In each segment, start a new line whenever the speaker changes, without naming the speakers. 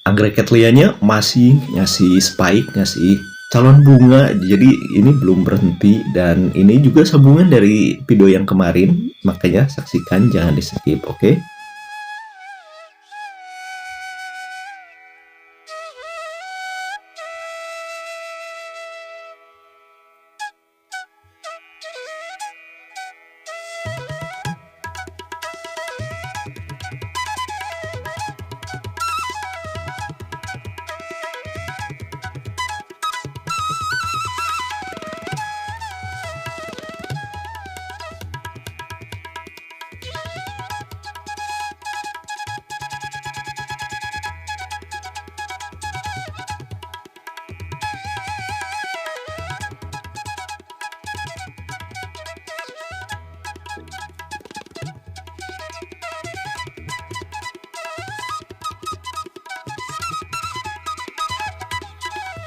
anggrek Cattleya-nya masih ngasih spike, ngasih calon bunga. Jadi ini belum berhenti, dan ini juga sambungan dari video yang kemarin, makanya saksikan, jangan di skip, oke?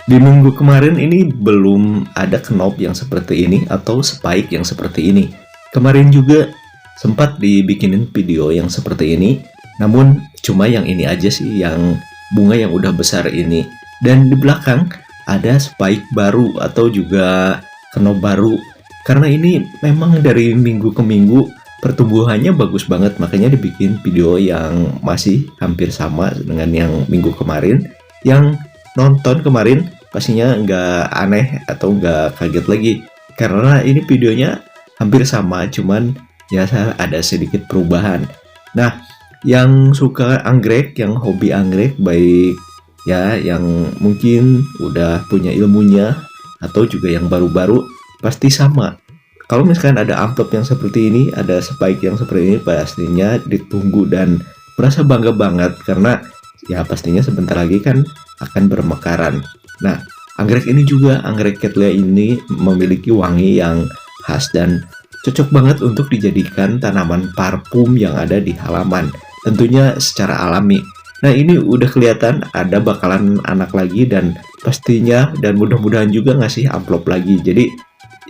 Di minggu kemarin ini belum ada knob yang seperti ini atau spike yang seperti ini. Kemarin juga sempat dibikinin video yang seperti ini, namun cuma yang ini aja sih, yang bunga yang udah besar ini. Dan di belakang ada spike baru atau juga knob baru. Karena ini memang dari minggu ke minggu pertumbuhannya bagus banget, makanya dibikin video yang masih hampir sama dengan yang minggu kemarin. Yang nonton kemarin pastinya nggak aneh atau nggak kaget lagi, karena ini videonya hampir sama, cuman ya ada sedikit perubahan. Nah, yang suka anggrek, yang hobi anggrek, baik ya yang mungkin udah punya ilmunya atau juga yang baru-baru, pasti sama. Kalau misalkan ada amplop yang seperti ini, ada spike yang seperti ini, pastinya ditunggu dan merasa bangga banget, karena ya pastinya sebentar lagi kan akan bermekaran. Nah, anggrek ini juga, anggrek Cattleya ini memiliki wangi yang khas dan cocok banget untuk dijadikan tanaman parfum yang ada di halaman, tentunya secara alami. Nah, ini udah kelihatan ada bakalan anak lagi, dan pastinya dan mudah-mudahan juga ngasih amplop lagi. Jadi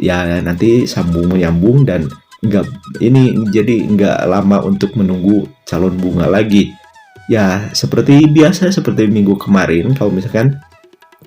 ya nanti sambung menyambung, dan nggak lama untuk menunggu calon bunga lagi. Ya seperti biasa, seperti minggu kemarin, kalau misalkan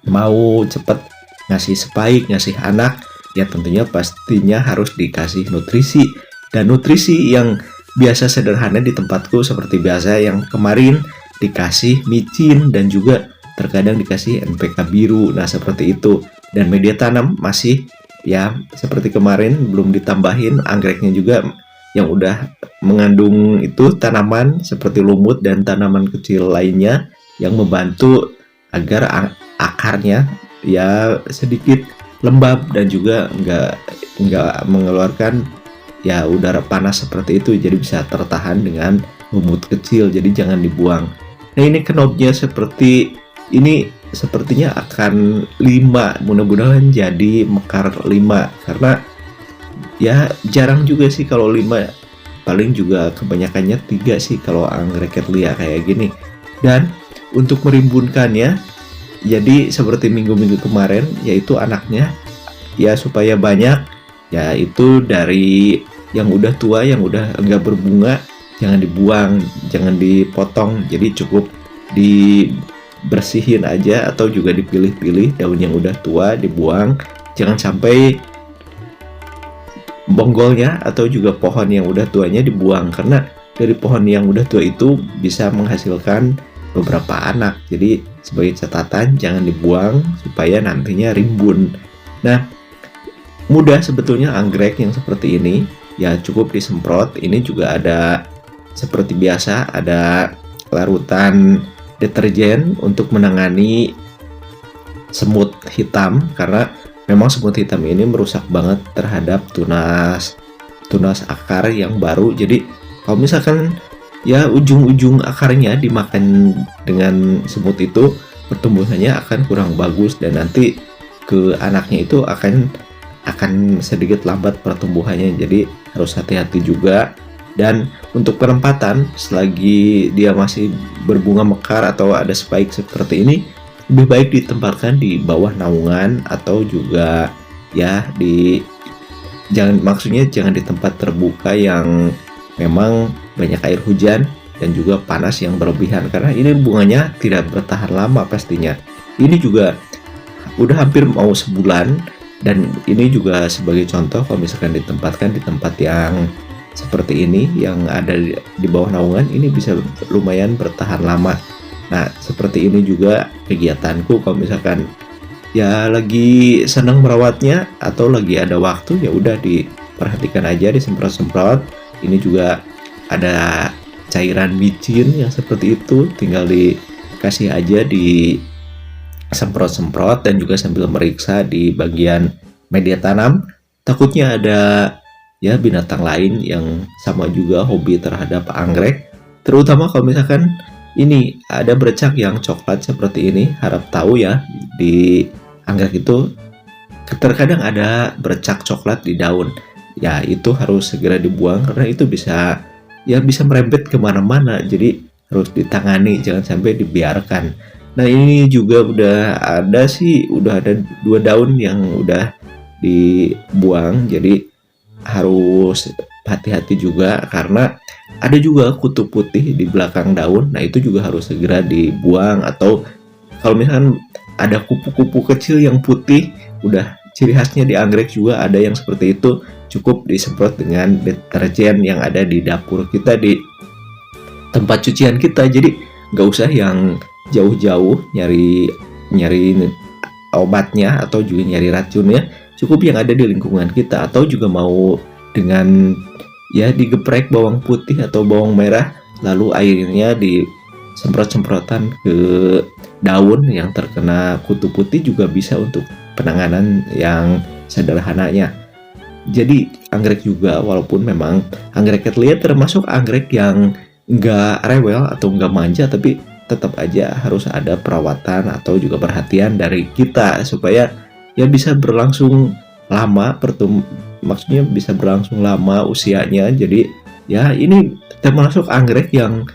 mau cepet ngasih spike, ngasih anak, ya tentunya pastinya harus dikasih nutrisi. Dan nutrisi yang biasa sederhana di tempatku seperti biasa, yang kemarin dikasih micin dan juga terkadang dikasih NPK biru. Nah seperti itu. Dan media tanam masih ya seperti kemarin, belum ditambahin. Anggreknya juga yang udah mengandung itu tanaman seperti lumut dan tanaman kecil lainnya yang membantu agar akarnya ya sedikit lembab dan juga nggak mengeluarkan ya udara panas seperti itu, jadi bisa tertahan dengan lumut kecil, jadi jangan dibuang. Nah, ini knobnya seperti ini, sepertinya akan 5, mudah-mudahan jadi mekar 5, karena ya jarang juga sih kalau 5, paling juga kebanyakannya 3 sih kalau anggrek Cattleya kayak gini. Dan untuk merimbunkannya, jadi seperti minggu-minggu kemarin, yaitu anaknya ya supaya banyak, yaitu dari yang udah tua, yang udah enggak berbunga, jangan dibuang, jangan dipotong, jadi cukup dibersihin aja atau juga dipilih-pilih daun yang udah tua dibuang, jangan sampai bonggolnya atau juga pohon yang udah tuanya dibuang, karena dari pohon yang udah tua itu bisa menghasilkan beberapa anak. Jadi sebagai catatan, jangan dibuang supaya nantinya rimbun. Nah, mudah sebetulnya anggrek yang seperti ini, ya cukup disemprot. Ini juga ada seperti biasa, ada larutan deterjen untuk menangani semut hitam, karena memang semut hitam ini merusak banget terhadap tunas akar yang baru. Jadi kalau misalkan ya ujung-ujung akarnya dimakan dengan semut itu, pertumbuhannya akan kurang bagus, dan nanti ke anaknya itu akan sedikit lambat pertumbuhannya. Jadi harus hati-hati juga. Dan untuk penempatan, selagi dia masih berbunga mekar atau ada spike seperti ini, lebih baik ditempatkan di bawah naungan, atau juga ya jangan di tempat terbuka yang memang banyak air hujan, dan juga panas yang berlebihan, karena ini bunganya tidak bertahan lama pastinya. Ini juga udah hampir mau sebulan, dan ini juga sebagai contoh kalau misalkan ditempatkan di tempat yang seperti ini yang ada di bawah naungan, ini bisa lumayan bertahan lama. Nah, seperti ini juga kegiatanku kalau misalkan ya lagi senang merawatnya atau lagi ada waktu, ya udah diperhatikan aja, disemprot-semprot. Ini juga ada cairan micin yang seperti itu, tinggal dikasih aja, di semprot-semprot, dan juga sambil meriksa di bagian media tanam. Takutnya ada ya binatang lain yang sama juga hobi terhadap anggrek, terutama kalau misalkan ini ada bercak yang coklat seperti ini. Harap tahu ya, di anggrek itu terkadang ada bercak coklat di daun. Ya itu harus segera dibuang karena itu bisa merembet kemana-mana. Jadi harus ditangani, jangan sampai dibiarkan. Nah, ini juga udah ada 2 daun yang udah dibuang. Jadi harus hati-hati juga karena ada juga kutu putih di belakang daun. Nah, itu juga harus segera dibuang. Atau kalau misalkan ada kupu-kupu kecil yang putih, udah ciri khasnya di anggrek juga ada yang seperti itu, cukup disemprot dengan deterjen yang ada di dapur kita, di tempat cucian kita. Jadi nggak usah yang jauh-jauh nyari obatnya atau juga nyari racunnya, cukup yang ada di lingkungan kita. Atau juga mau dengan ya digeprek bawang putih atau bawang merah, lalu airnya disemprot-semprotan ke daun yang terkena kutu putih, juga bisa untuk penanganan yang sederhananya. Jadi anggrek juga, walaupun memang anggrek Cattleya termasuk anggrek yang nggak rewel atau nggak manja, tapi tetap aja harus ada perawatan atau juga perhatian dari kita supaya ya bisa berlangsung lama, maksudnya bisa berlangsung lama usianya. Jadi ya ini termasuk anggrek yang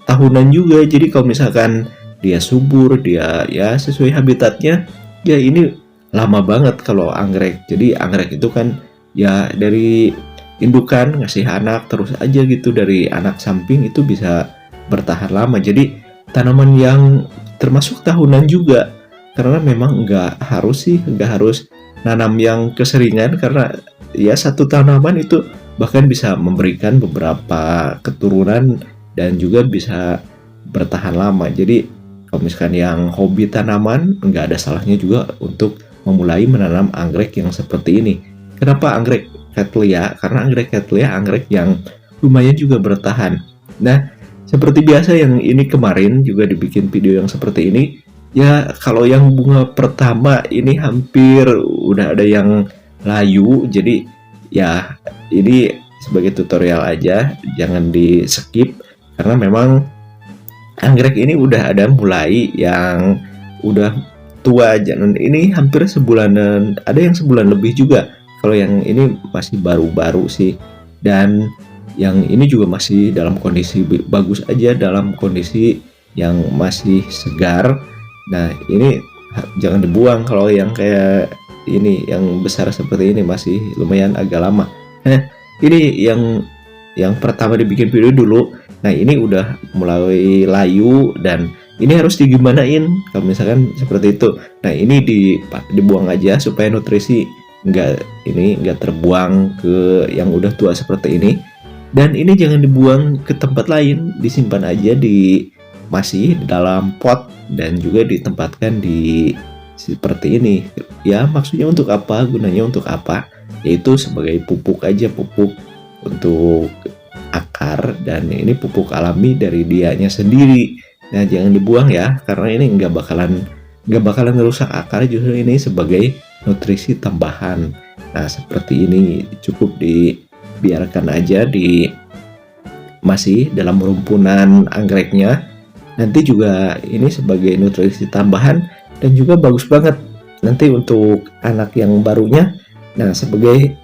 tahunan juga. Jadi kalau misalkan dia subur, dia ya sesuai habitatnya, ya ini lama banget kalau anggrek. Jadi anggrek itu kan ya dari indukan ngasih anak terus aja gitu, dari anak samping itu bisa bertahan lama. Jadi tanaman yang termasuk tahunan juga, karena memang nggak harus nanam yang keseringan, karena ya satu tanaman itu bahkan bisa memberikan beberapa keturunan dan juga bisa bertahan lama. Jadi kalau misalkan yang hobi tanaman, nggak ada salahnya juga untuk memulai menanam anggrek yang seperti ini. Kenapa anggrek Cattleya? Karena anggrek Cattleya anggrek yang lumayan juga bertahan. Nah, seperti biasa yang ini kemarin juga dibikin video yang seperti ini. Ya kalau yang bunga pertama ini hampir udah ada yang layu. Jadi ya ini sebagai tutorial aja, jangan di skip. Karena memang anggrek ini udah ada mulai yang udah tua. Jangan, ini hampir sebulanan, ada yang sebulan lebih juga. Kalau yang ini masih baru-baru sih. Dan yang ini juga masih dalam kondisi bagus aja, dalam kondisi yang masih segar. Nah, ini jangan dibuang. Kalau yang kayak ini, yang besar seperti ini, masih lumayan agak lama. Nah, ini yang pertama dibikin video dulu. Nah, ini udah mulai layu dan ini harus digimanain kalau misalkan seperti itu. Nah, ini dibuang aja supaya nutrisi nggak terbuang ke yang udah tua seperti ini. Dan ini jangan dibuang ke tempat lain, disimpan aja masih dalam pot dan juga ditempatkan di seperti ini. Ya maksudnya untuk apa, gunanya untuk apa? Yaitu sebagai pupuk aja, pupuk untuk akar, dan ini pupuk alami dari dianya sendiri. Nah, jangan dibuang ya, karena ini nggak bakalan merusak akar, justru ini sebagai nutrisi tambahan. Nah, seperti ini cukup dibiarkan aja masih dalam rumpunan anggreknya. Nanti juga ini sebagai nutrisi tambahan dan juga bagus banget nanti untuk anak yang barunya. Nah, sebagai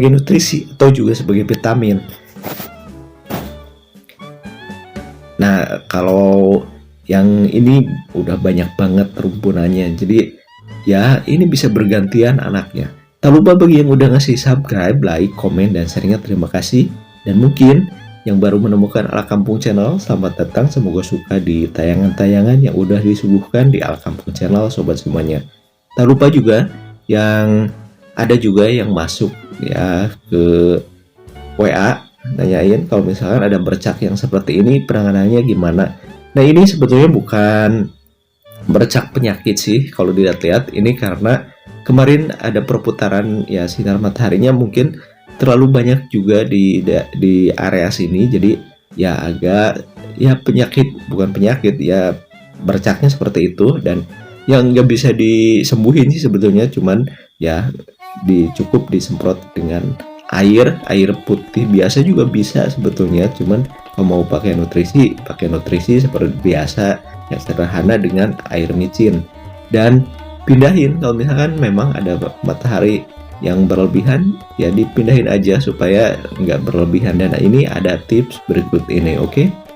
nutrisi atau juga sebagai vitamin. Nah, kalau yang ini udah banyak banget rumpunannya, jadi ya ini bisa bergantian anaknya. Tak lupa bagi yang udah ngasih subscribe, like, komen, dan sharingnya, terima kasih. Dan mungkin yang baru menemukan Ala Kampung Channel, selamat datang. Semoga suka di tayangan-tayangan yang udah disuguhkan di Ala Kampung Channel, sobat semuanya. Tak lupa juga yang ada juga yang masuk ya ke WA nanyain kalau misalkan ada bercak yang seperti ini penanganannya gimana. Nah, ini sebetulnya bukan bercak penyakit sih kalau dilihat-lihat, ini karena kemarin ada perputaran ya sinar mataharinya mungkin terlalu banyak juga di area sini, jadi ya agak ya penyakit, bukan penyakit ya, bercaknya seperti itu. Dan yang nggak bisa disembuhin sih sebetulnya, cuman ya cukup disemprot dengan air putih biasa juga bisa sebetulnya. Cuman kalau mau pakai nutrisi seperti biasa yang sederhana dengan air micin, dan pindahin kalau misalkan memang ada matahari yang berlebihan ya dipindahin aja supaya nggak berlebihan. Dan ini ada tips berikut ini, oke?